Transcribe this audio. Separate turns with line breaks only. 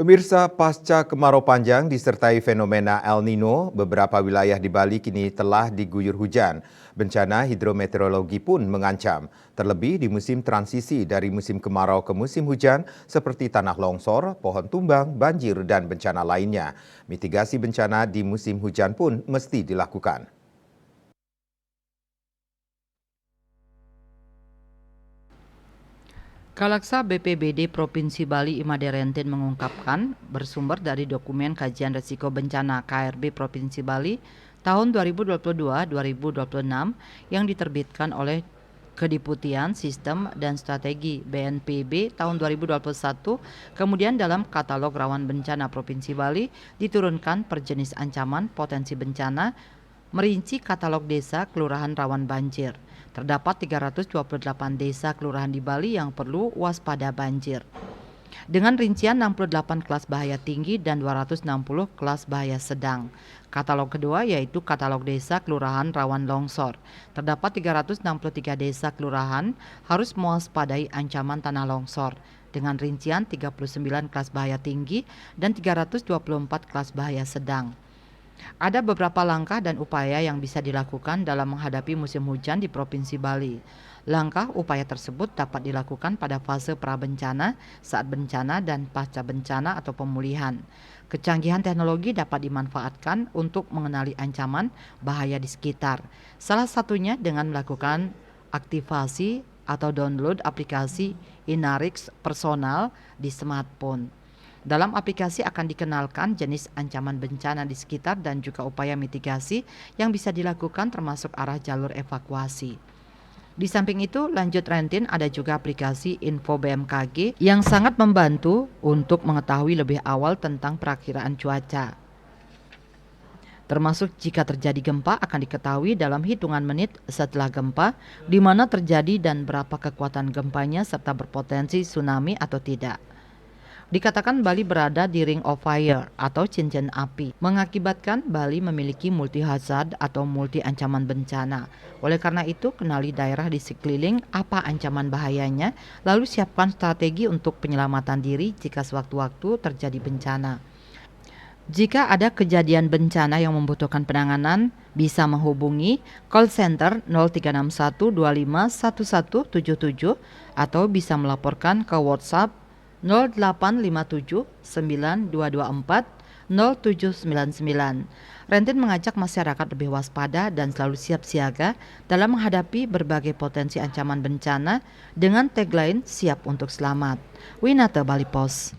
Pemirsa, pasca kemarau panjang disertai fenomena El Nino, beberapa wilayah di Bali kini telah diguyur hujan. Bencana hidrometeorologi pun mengancam, terlebih di musim transisi dari musim kemarau ke musim hujan seperti tanah longsor, pohon tumbang, banjir, dan bencana lainnya. Mitigasi bencana di musim hujan pun mesti dilakukan.
Kalaksa BPBD Provinsi Bali Imade Rentin mengungkapkan bersumber dari dokumen kajian risiko bencana KRB Provinsi Bali tahun 2022-2026 yang diterbitkan oleh Kediputian Sistem dan Strategi BNPB tahun 2021, kemudian dalam katalog rawan bencana Provinsi Bali diturunkan per jenis ancaman potensi bencana, merinci katalog desa kelurahan rawan banjir. Terdapat 328 desa kelurahan di Bali yang perlu waspada banjir. Dengan rincian 68 kelas bahaya tinggi dan 260 kelas bahaya sedang. Katalog kedua yaitu katalog desa kelurahan rawan longsor. Terdapat 363 desa kelurahan harus mewaspadai ancaman tanah longsor dengan rincian 39 kelas bahaya tinggi dan 324 kelas bahaya sedang. Ada beberapa langkah dan upaya yang bisa dilakukan dalam menghadapi musim hujan di Provinsi Bali. Langkah upaya tersebut dapat dilakukan pada fase prabencana, saat bencana, dan pasca bencana atau pemulihan. Kecanggihan teknologi dapat dimanfaatkan untuk mengenali ancaman bahaya di sekitar. Salah satunya dengan melakukan aktivasi atau download aplikasi Inarix personal di smartphone. Dalam aplikasi akan dikenalkan jenis ancaman bencana di sekitar dan juga upaya mitigasi yang bisa dilakukan termasuk arah jalur evakuasi. Di samping itu, lanjut Rentin ada juga aplikasi Info BMKG yang sangat membantu untuk mengetahui lebih awal tentang perakiraan cuaca. Termasuk jika terjadi gempa akan diketahui dalam hitungan menit setelah gempa, di mana terjadi dan berapa kekuatan gempanya serta berpotensi tsunami atau tidak. Dikatakan Bali berada di Ring of Fire atau cincin api, mengakibatkan Bali memiliki multi hazard atau multi ancaman bencana. Oleh karena itu, kenali daerah di sekeliling apa ancaman bahayanya, lalu siapkan strategi untuk penyelamatan diri jika sewaktu-waktu terjadi bencana. Jika ada kejadian bencana yang membutuhkan penanganan, bisa menghubungi call center 0361 251177 atau bisa melaporkan ke WhatsApp 0857 9224 0799. Rentin mengajak masyarakat lebih waspada dan selalu siap siaga dalam menghadapi berbagai potensi ancaman bencana dengan tagline siap untuk selamat. Winata Bali Pos.